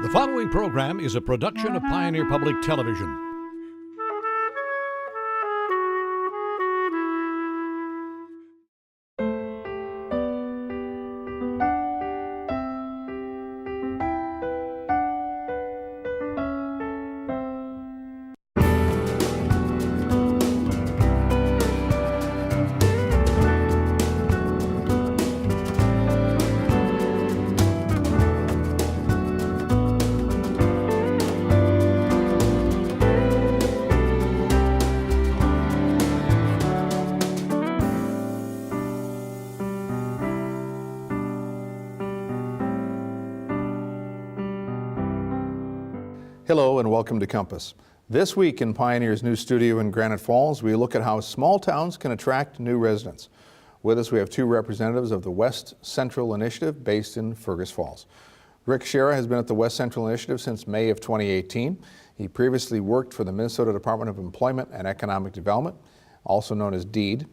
The following program is a production of Pioneer Public Television. Hello and welcome to Compass. This week in Pioneer's new studio in Granite Falls, we look at how small towns can attract new residents. With us we have two representatives of the West Central Initiative based in Fergus Falls. Rick Shera has been at the West Central Initiative since May of 2018. He previously worked for the Minnesota Department of Employment and Economic Development, also known as DEED,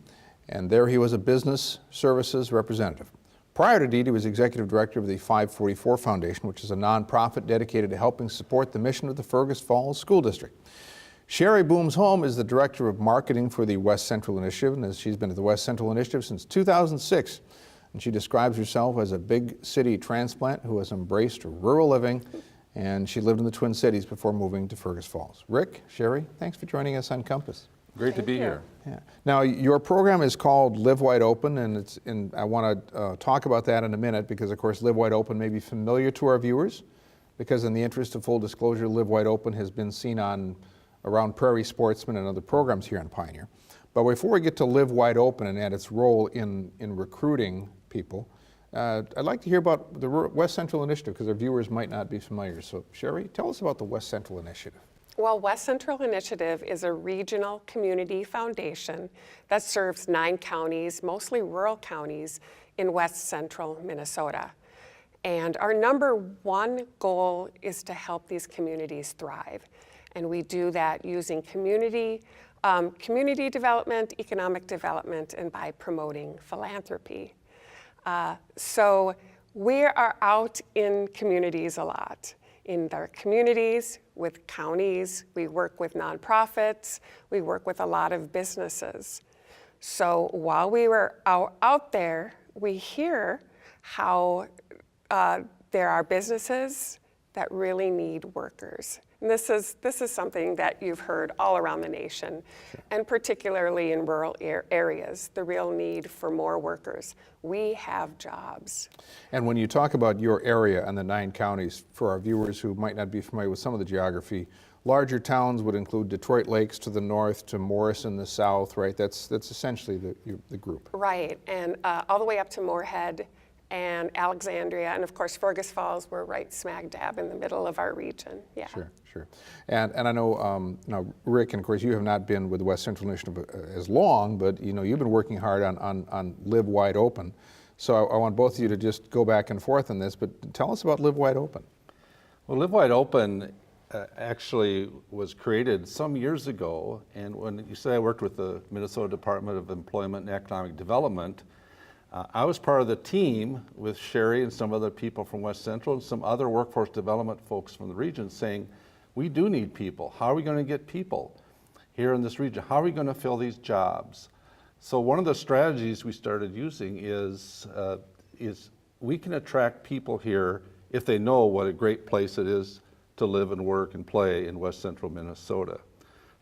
and there he was a business services representative. Prior to DEED, he was executive director of the 544 Foundation, which is a nonprofit dedicated to helping support the mission of the Fergus Falls School District. Sherry Boomsholm is the director of marketing for the West Central Initiative, and she's been at the West Central Initiative since 2006. And she describes herself as a big city transplant who has embraced rural living, and she lived in the Twin Cities before moving to Fergus Falls. Rick, Sherry, thanks for joining us on Compass. Great to be here. Yeah. Now, your program is called Live Wide Open, and I want to talk about that in a minute because, of course, Live Wide Open may be familiar to our viewers because, in the interest of full disclosure, Live Wide Open has been seen on around Prairie Sportsman and other programs here on Pioneer. But before we get to Live Wide Open and its role in recruiting people, I'd like to hear about the West Central Initiative because our viewers might not be familiar. So, Sherry, tell us about the West Central Initiative. Well, West Central Initiative is a regional community foundation that serves 9 counties, mostly rural counties, in West Central Minnesota. And our number one goal is to help these communities thrive. And we do that using community development, economic development, and by promoting philanthropy. So we are out in communities a lot. In their communities, with counties, we work with nonprofits, we work with a lot of businesses. So while we were out there, we hear how there are businesses that really need workers. And this is something that you've heard all around the nation, and particularly in rural areas, the real need for more workers. We have jobs. And when you talk about your area and the 9 counties, for our viewers who might not be familiar with some of the geography, larger towns would include Detroit Lakes to the north to Morris in the south, right? That's essentially the group. Right, and all the way up to Moorhead and Alexandria, and of course Fergus Falls, we're right smack dab in the middle of our region. Yeah. Sure. And I know now Rick, and of course you have not been with the West Central Initiative as long, but you know you've been working hard on Live Wide Open. So I want both of you to just go back and forth on this, but tell us about Live Wide Open. Well, Live Wide Open actually was created some years ago, and when you say I worked with the Minnesota Department of Employment and Economic Development, I was part of the team with Sherry and some other people from West Central and some other workforce development folks from the region saying, we do need people. How are we going to get people here in this region? How are we going to fill these jobs? So one of the strategies we started using is we can attract people here if they know what a great place it is to live and work and play in West Central Minnesota.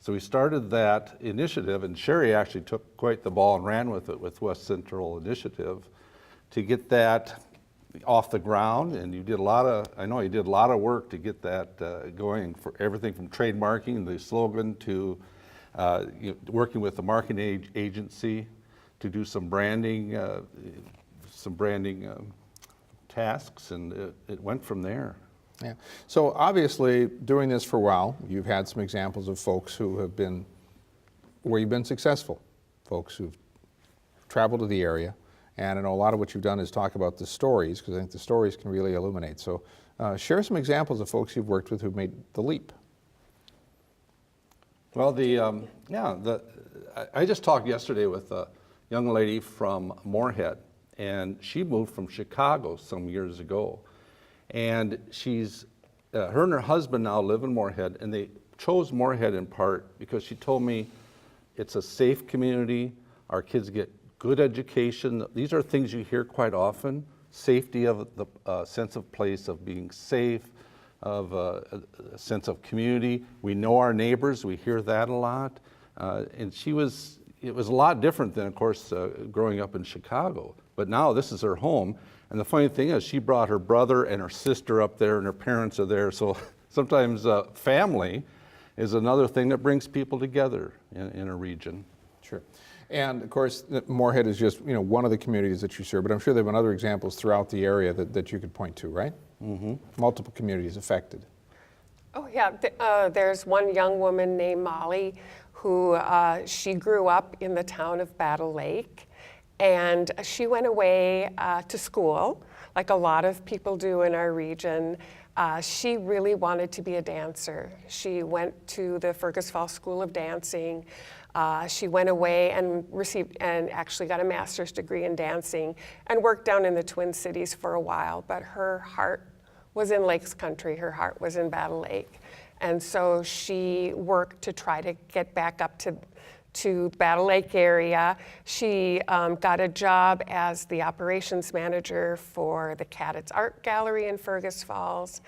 So we started that initiative, and Sherry actually took quite the ball and ran with it with West Central Initiative to get that off the ground. And you did I know you did a lot of work to get that going, for everything from trademarking, the slogan, to working with the marketing agency to do some branding tasks, and it went from there. Yeah. So obviously, doing this for a while, you've had some examples of folks who have been, where you've been successful, folks who've traveled to the area. And I know a lot of what you've done is talk about the stories, because I think the stories can really illuminate. So share some examples of folks you've worked with who've made the leap. Well, I just talked yesterday with a young lady from Moorhead, and she moved from Chicago some years ago. And she's her and her husband now live in Moorhead, and they chose Moorhead in part because she told me it's a safe community. Our kids get good education. These are things you hear quite often. Safety of the sense of place, of being safe, of a sense of community. We know our neighbors. We hear that a lot. And it was a lot different than, of course, growing up in Chicago. But now this is her home. And the funny thing is, she brought her brother and her sister up there, and her parents are there. So sometimes family is another thing that brings people together in a region. Sure. And of course, Moorhead is just one of the communities that you serve, but I'm sure there have been other examples throughout the area that you could point to, right? Mm-hmm. Multiple communities affected. Oh yeah, there's one young woman named Molly who she grew up in the town of Battle Lake, and she went away to school, like a lot of people do in our region. She really wanted to be a dancer. She went to the Fergus Falls School of Dancing. She went away and actually got a master's degree in dancing and worked down in the Twin Cities for a while, but her heart was in Lakes Country. Her heart was in Battle Lake. And so she worked to try to get back up to Battle Lake area. She got a job as the operations manager for the Cadets Art Gallery in Fergus Falls,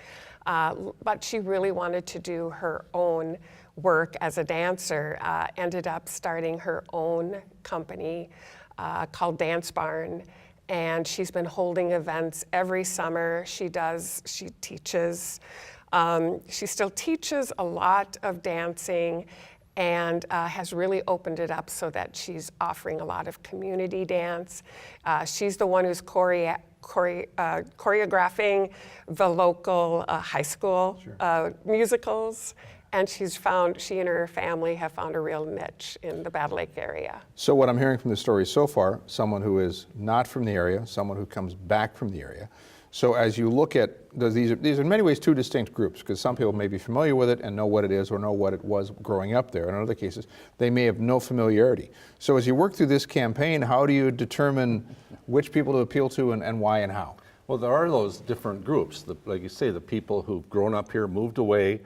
but she really wanted to do her own work as a dancer, ended up starting her own company called Dance Barn, and she's been holding events every summer. She teaches, she still teaches a lot of dancing, and has really opened it up so that she's offering a lot of community dance. She's the one who's choreographing the local high school musicals. And she and her family have found a real niche in the Battle Lake area. So what I'm hearing from the story so far, someone who is not from the area, someone who comes back from the area. So as you look at, these are in many ways two distinct groups, because some people may be familiar with it and know what it is or know what it was growing up there. In other cases, they may have no familiarity. So as you work through this campaign, how do you determine which people to appeal to and why and how? Well, there are those different groups. Like you say, the people who've grown up here, moved away,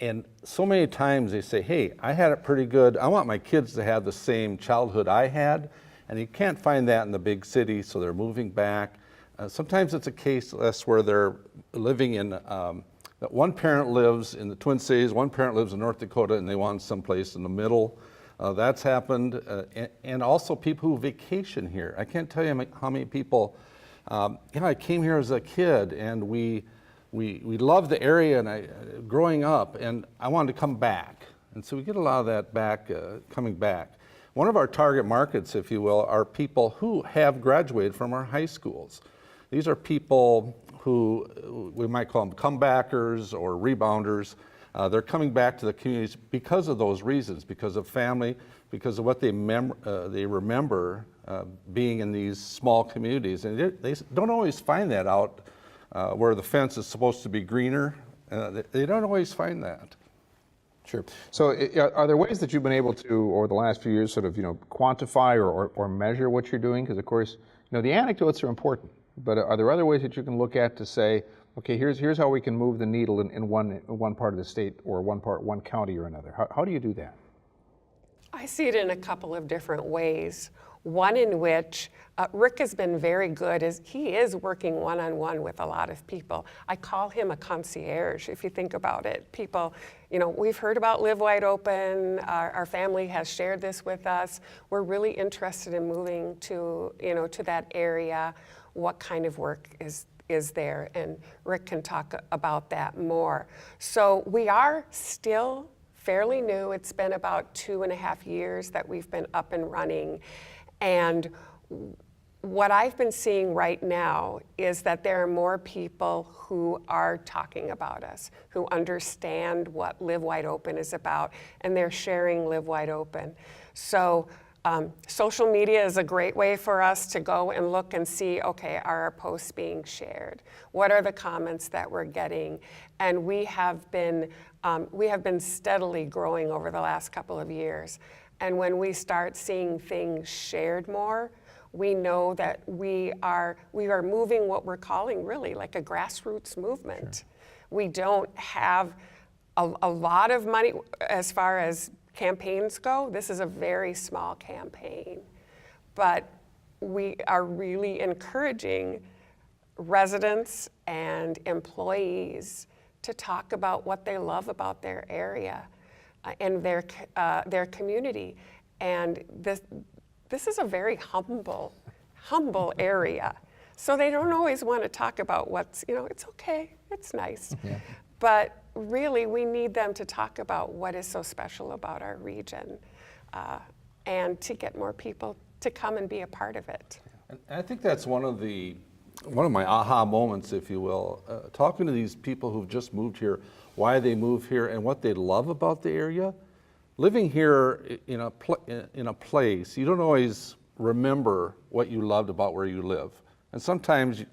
and so many times they say, hey, I had it pretty good. I want my kids to have the same childhood I had. And you can't find that in the big city, so they're moving back. Sometimes it's a case where they're living in, that one parent lives in the Twin Cities, one parent lives in North Dakota, and they want someplace in the middle. That's happened. And also people who vacation here. I can't tell you how many people, I came here as a kid, and we loved the area and growing up, and I wanted to come back. And so we get a lot of that coming back. One of our target markets, if you will, are people who have graduated from our high schools. These are people who we might call them comebackers or rebounders. They're coming back to the communities because of those reasons, because of family, because of what they remember being in these small communities. And they don't always find that out where the fence is supposed to be greener. They don't always find that. Sure. So are there ways that you've been able to, over the last few years, sort of, quantify or measure what you're doing? Because of course, the anecdotes are important, but are there other ways that you can look at to say, okay, here's how we can move the needle in one part of the state or one county or another? How do you do that? I see it in a couple of different ways. One in which Rick has been very good is he is working one-on-one with a lot of people. I call him a concierge, if you think about it. People, we've heard about Live Wide Open. Our family has shared this with us. We're really interested in moving to that area. What kind of work is there? And Rick can talk about that more. So we are still fairly new. It's been about 2.5 years that we've been up and running. And what I've been seeing right now is that there are more people who are talking about us, who understand what Live Wide Open is about, and they're sharing Live Wide Open. So social media is a great way for us to go and look and see, okay, are our posts being shared? What are the comments that we're getting? And we have been steadily growing over the last couple of years. And when we start seeing things shared more, We know that we are moving what we're calling really like a grassroots movement. We don't have a lot of money as far as campaigns go. This is a very small campaign, but we are really encouraging residents and employees to talk about what they love about their area and their community. And this is a very humble area. So they don't always want to talk about what's, it's okay, it's nice. Yeah. But really, we need them to talk about what is so special about our region and to get more people to come and be a part of it. And I think that's one of my aha moments, if you will, talking to these people who've just moved here, why they move here and what they love about the area. Living here in a place, you don't always remember what you loved about where you live. And sometimes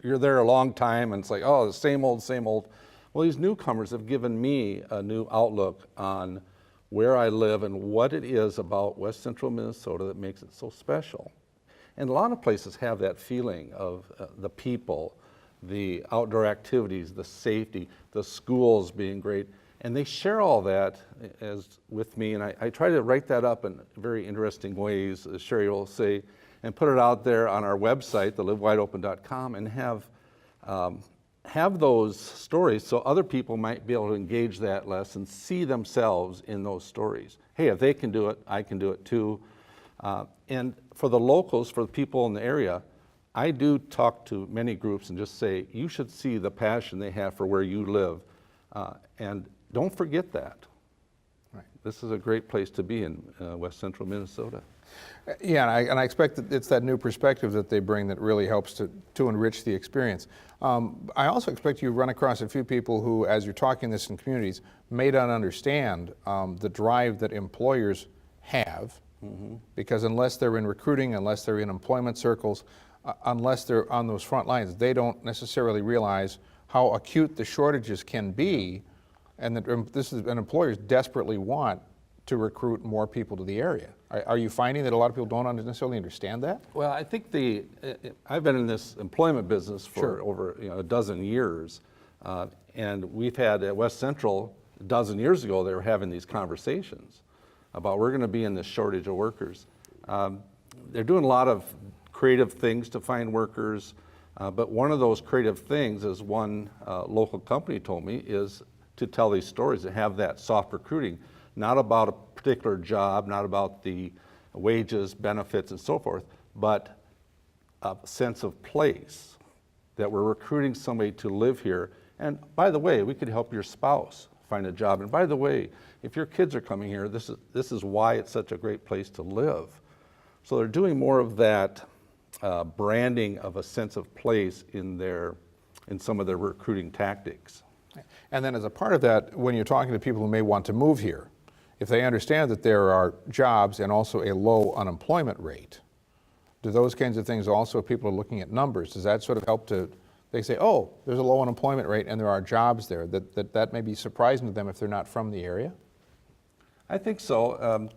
you're there a long time and it's like, oh, the same old, same old. Well, these newcomers have given me a new outlook on where I live and what it is about West Central Minnesota that makes it so special. And a lot of places have that feeling of the people, the outdoor activities, the safety, the schools being great. And they share all that with me, and I try to write that up in very interesting ways, as Sherry will say, and put it out there on our website, thelivewideopen.com, and have those stories so other people might be able to engage that less and see themselves in those stories. Hey, if they can do it, I can do it too. And for the locals, for the people in the area, I do talk to many groups and just say, you should see the passion they have for where you live. And don't forget that. Right. This is a great place to be in West Central Minnesota. Yeah, and I expect that it's that new perspective that they bring that really helps to enrich the experience. I also expect you run across a few people who, as you're talking this in communities, may not understand the drive that employers have, because unless they're in recruiting, unless they're in employment circles, unless they're on those front lines, they don't necessarily realize how acute the shortages can be, and that this is, and employers desperately want to recruit more people to the area. Are you finding that a lot of people don't necessarily understand that? Well, I think I've been in this employment business for over a dozen years, and we've had at West Central a dozen years ago they were having these conversations about we're going to be in this shortage of workers. They're doing a lot of creative things to find workers, but one of those creative things, as one local company told me, is to tell these stories and have that soft recruiting, not about a particular job, not about the wages, benefits, and so forth, but a sense of place, that we're recruiting somebody to live here. And by the way, we could help your spouse find a job. And by the way, if your kids are coming here, this is why it's such a great place to live. So they're doing more of that branding of a sense of place in some of their recruiting tactics. And then as a part of that, when you're talking to people who may want to move here, if they understand that there are jobs and also a low unemployment rate, do those kinds of things also, if people are looking at numbers, does that sort of help to, they say, oh, there's a low unemployment rate and there are jobs there, that may be surprising to them if they're not from the area? I think so.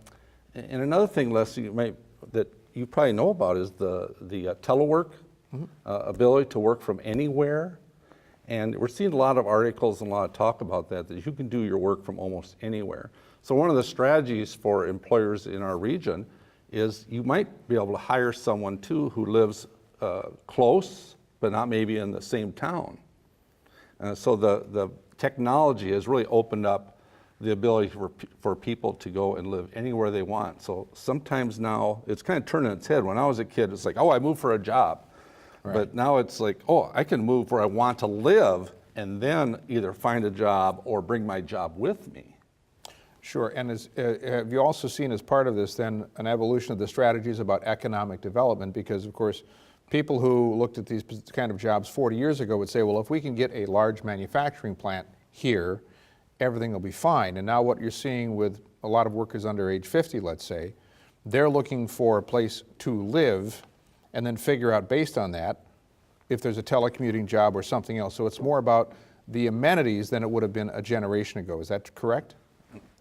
And another thing, Leslie, that you probably know about is the telework ability to work from anywhere. And we're seeing a lot of articles and a lot of talk about that you can do your work from almost anywhere. So one of the strategies for employers in our region is you might be able to hire someone too who lives close, but not maybe in the same town. So the technology has really opened up the ability for people to go and live anywhere they want. So sometimes now it's kind of turning its head. When I was a kid, it's like, oh, I moved for a job. Right. But now it's like, oh, I can move where I want to live and then either find a job or bring my job with me. Sure, and have you also seen as part of this then an evolution of the strategies about economic development? Because of course, people who looked at these kind of jobs 40 years ago would say, well, if we can get a large manufacturing plant here, everything will be fine. And now what you're seeing with a lot of workers under age 50, let's say, they're looking for a place to live and then figure out based on that if there's a telecommuting job or something else. So it's more about the amenities than it would have been a generation ago. Is that correct?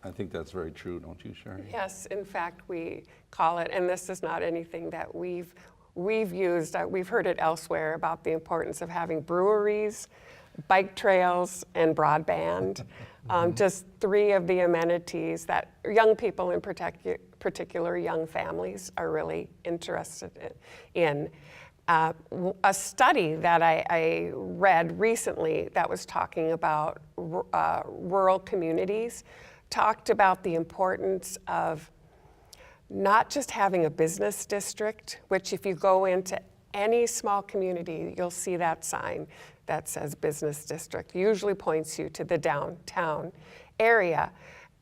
I think that's very true, don't you, Sherry? Yes, in fact, we call it, and this is not anything that we've used, we've heard it elsewhere about the importance of having breweries, bike trails, and broadband. Just three of the amenities that young people, in particular young families, are really interested in. A study that I read recently that was talking about rural communities talked about the importance of not just having a business district, which if you go into any small community, you'll see that sign that says business district, usually points you to the downtown area.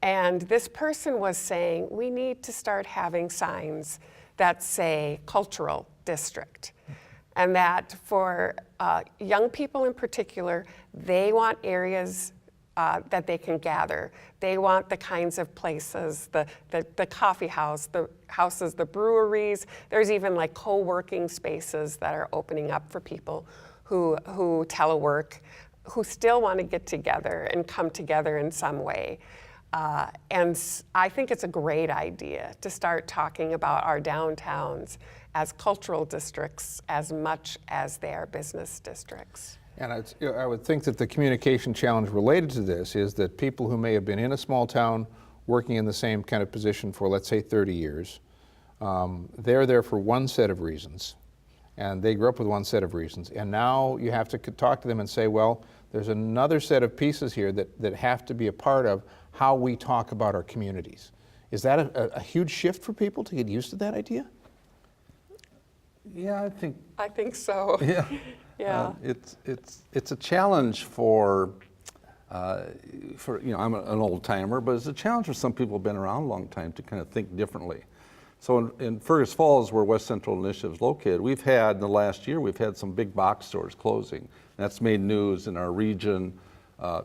And this person was saying, we need to start having signs that say cultural district. And that for young people in particular, they want areas that they can gather. They want the kinds of places, the coffee house, the houses, the breweries. There's even like co-working spaces that are opening up for people who telework, who still want to get together and come together in some way. And I think it's a great idea to start talking about our downtowns as cultural districts as much as they are business districts. And I would think that the communication challenge related to this is that people who may have been in a small town working in the same kind of position for, let's say, 30 years, they're there for one set of reasons, and they grew up with one set of reasons. And now you have to talk to them and say, well, there's another set of pieces here that have to be a part of how we talk about our communities. Is that a huge shift for people to get used to that idea? Yeah, I think so. Yeah. Yeah. It's a challenge for I'm an old timer, but it's a challenge for some people who've been around a long time to kind of think differently. So in Fergus Falls, where West Central Initiative is located, we've had in the last year some big box stores closing. That's made news in our region,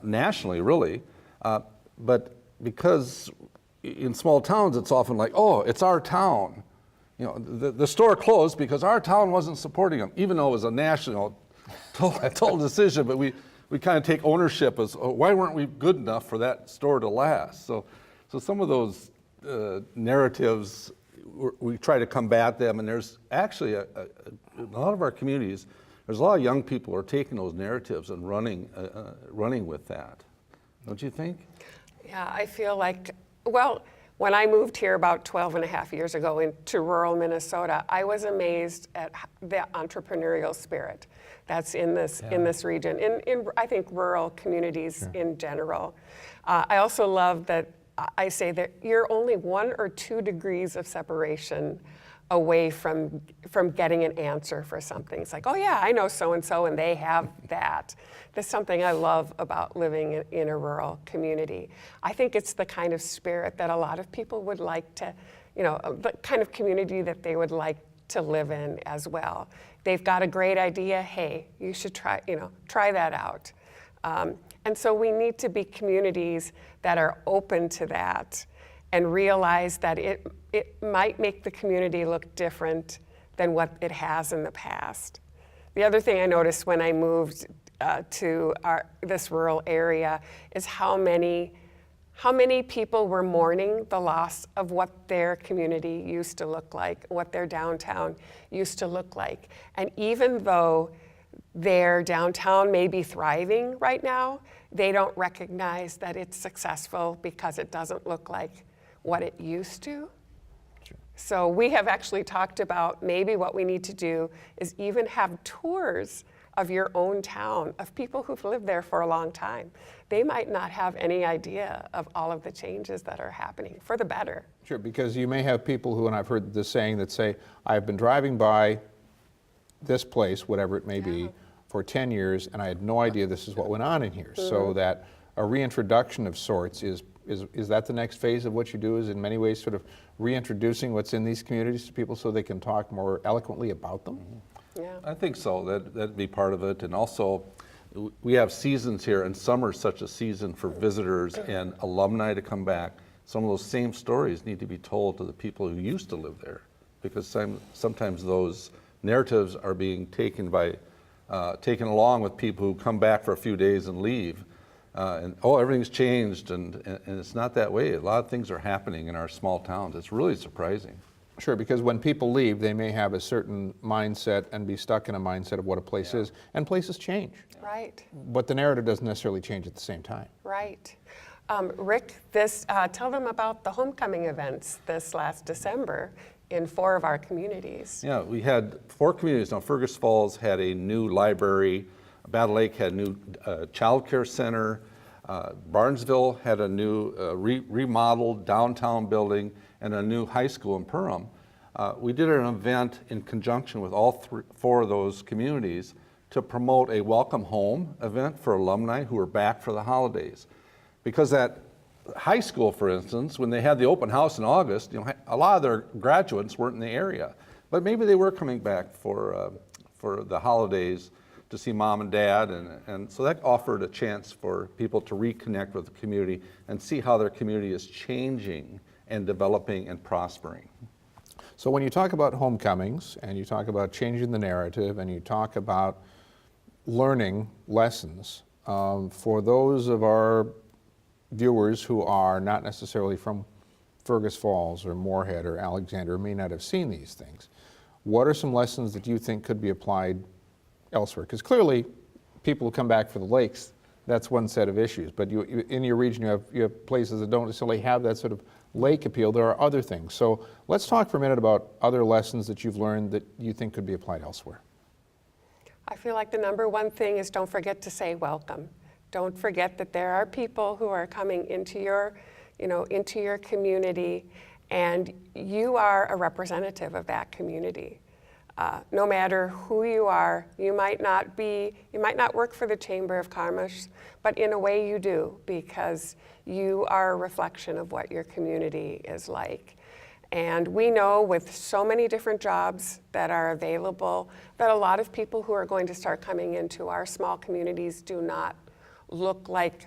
nationally, really. But because in small towns, it's often like, oh, it's our town. You know, the store closed because our town wasn't supporting them, even though it was a national total decision. But we kind of take ownership as, oh, why weren't we good enough for that store to last? So some of those narratives, we try to combat them. And there's actually a lot of our communities, there's a lot of young people who are taking those narratives and running with that. Don't you think? Yeah, I feel like, well, when I moved here about 12 and a half years ago into rural Minnesota, I was amazed at the entrepreneurial spirit that's in this region, in I think rural communities in general. I also love that I say that you're only 1 or 2 degrees of separation away from getting an answer for something. It's like, oh yeah, I know so-and-so and they have that. That's something I love about living in a rural community. I think it's the kind of spirit that a lot of people would like to, the kind of community that they would like to live in as well. They've got a great idea, hey, you should try that out. And so we need to be communities that are open to that and realize that it might make the community look different than what it has in the past. The other thing I noticed when I moved to this rural area is how many people were mourning the loss of what their community used to look like, what their downtown used to look like. And even though their downtown may be thriving right now, they don't recognize that it's successful because it doesn't look like what it used to. Sure. So we have actually talked about maybe what we need to do is even have tours of your own town, of people who've lived there for a long time. They might not have any idea of all of the changes that are happening for the better. Sure, because you may have people who, and I've heard this saying, that say, I've been driving by this place, whatever it may be, for 10 years, and I had no idea this is what went on in here. Mm-hmm. So that a reintroduction of sorts is that the next phase of what you do, is in many ways sort of reintroducing what's in these communities to people so they can talk more eloquently about them? Mm-hmm. Yeah. I think so. That'd be part of it. And also, we have seasons here, and summer's such a season for visitors and alumni to come back. Some of those same stories need to be told to the people who used to live there, because sometimes those narratives are being taken along with people who come back for a few days and leave. and oh, everything's changed, and it's not that way. A lot of things are happening in our small towns. It's really surprising. Sure, because when people leave, they may have a certain mindset and be stuck in a mindset of what a place is, and places change. Right, But the narrative doesn't necessarily change at the same time. right. Rick, tell them about the homecoming events this last December in 4 of our communities. Yeah, we had 4 communities. Now, Fergus Falls had a new library, Battle Lake had a new child care center, Barnesville had a new remodeled downtown building, and a new high school in Perham. We did an event in conjunction with all 4 of those communities to promote a welcome home event for alumni who are back for the holidays. Because at high school, for instance, when they had the open house in August, a lot of their graduates weren't in the area, but maybe they were coming back for the holidays to see mom and dad, and so that offered a chance for people to reconnect with the community and see how their community is changing and developing and prospering. So when you talk about homecomings, and you talk about changing the narrative, and you talk about learning lessons, for those of our viewers who are not necessarily from Fergus Falls or Moorhead or Alexander, may not have seen these things, what are some lessons that you think could be applied elsewhere? Because clearly, people who come back for the lakes, that's one set of issues. But in your region, you have places that don't necessarily have that sort of lake appeal. There are other things. So let's talk for a minute about other lessons that you've learned that you think could be applied elsewhere. I feel like the number one thing is don't forget to say welcome. Don't forget that there are people who are coming into your community, and you are a representative of that community. No matter who you are, you might not work for the Chamber of Commerce, but in a way you do, because you are a reflection of what your community is like. And we know with so many different jobs that are available that a lot of people who are going to start coming into our small communities do not look like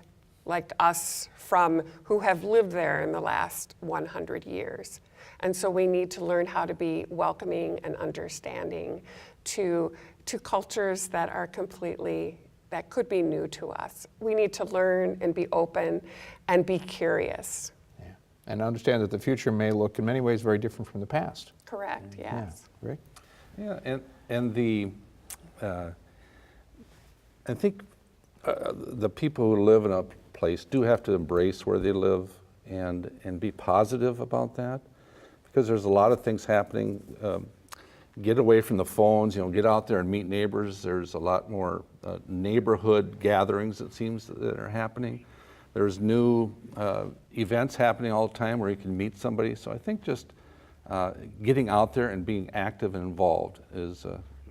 us from who have lived there in the last 100 years. And so we need to learn how to be welcoming and understanding to cultures that are that could be new to us. We need to learn and be open and be curious. Yeah. And understand that the future may look in many ways very different from the past. Correct, yes. Yeah. Rick? Yeah, and I think the people who live in a place do have to embrace where they live and be positive about that, because there's a lot of things happening. Get away from the phones, get out there and meet neighbors. There's a lot more neighborhood gatherings, it seems, that are happening. There's new events happening all the time where you can meet somebody. So I think just getting out there and being active and involved is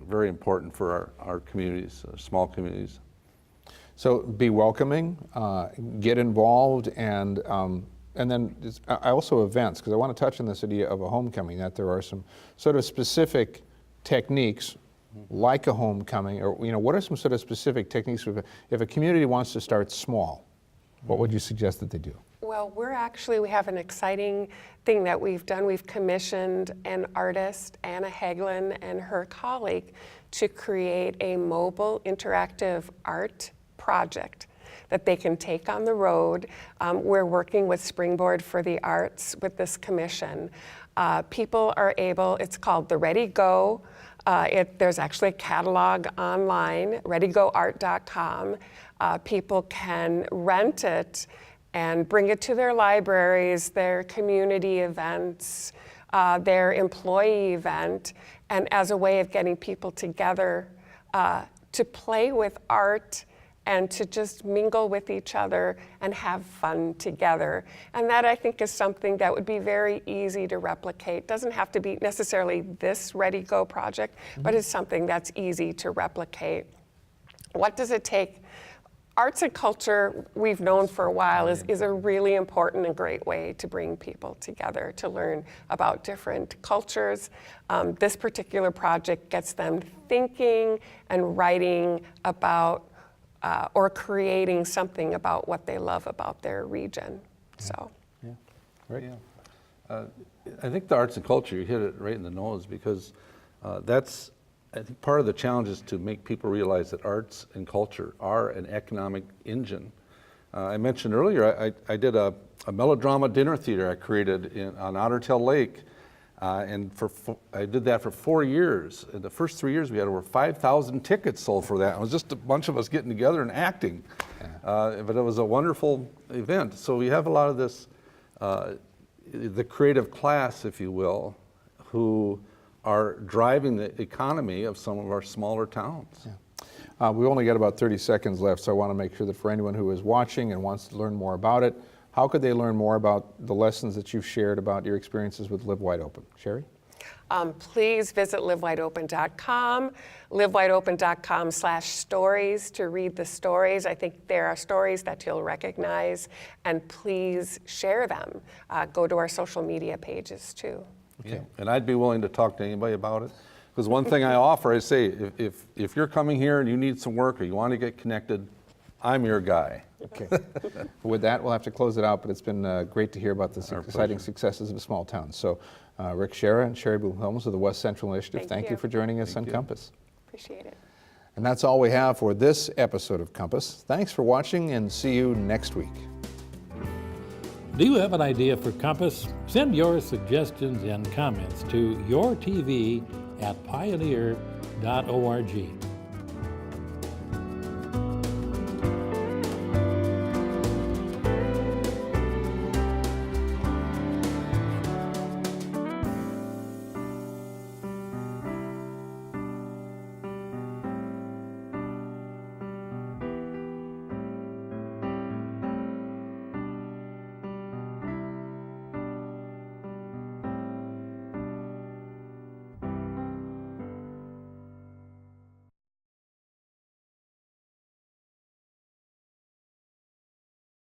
very important for our communities, small communities. So be welcoming, get involved, and then I also events, because I want to touch on this idea of a homecoming, that there are some sort of specific techniques like a homecoming, or what are some sort of specific techniques if a community wants to start small? What would you suggest that they do? Well, we have an exciting thing that we've done. We've commissioned an artist, Anna Hagelin, and her colleague to create a mobile interactive art project that they can take on the road. We're working with Springboard for the Arts with this commission. People are able, it's called the Ready Go. There's actually a catalog online, readygoart.com. People can rent it and bring it to their libraries, their community events, their employee event, and as a way of getting people together to play with art and to just mingle with each other and have fun together. And that, I think, is something that would be very easy to replicate. Doesn't have to be necessarily this Ready Go project, but it's something that's easy to replicate. What does it take? Arts and culture, we've known for a while, is a really important and great way to bring people together, to learn about different cultures. This particular project gets them thinking and writing about or creating something about what they love about their region. So, Yeah, right. Yeah. I think the arts and culture, you hit it right in the nose, because that's, I think, part of the challenge is to make people realize that arts and culture are an economic engine. I mentioned earlier, I did a melodrama dinner theater I created on Otter Tail Lake. And I did that for 4 years. In the first 3 years, we had over 5,000 tickets sold for that. It was just a bunch of us getting together and acting. But it was a wonderful event. So we have a lot of this, the creative class, if you will, who are driving the economy of some of our smaller towns. We've only got about 30 seconds left, so I want to make sure that for anyone who is watching and wants to learn more about it, how could they learn more about the lessons that you've shared about your experiences with Live Wide Open? Sherry? Please visit livewideopen.com, livewideopen.com/stories to read the stories. I think there are stories that you'll recognize, and please share them. Go to our social media pages too. Yeah. And I'd be willing to talk to anybody about it. Because one thing I offer, I say, if you're coming here and you need some work or you want to get connected, I'm your guy. Okay. With that, we'll have to close it out, but it's been great to hear about the exciting successes of small towns. So Rick Schara and Sherry Bloom-Helms of the West Central Initiative, thank you for joining us on Compass. Appreciate it. And that's all we have for this episode of Compass. Thanks for watching, and see you next week. Do you have an idea for Compass? Send your suggestions and comments to yourtv@pioneer.org.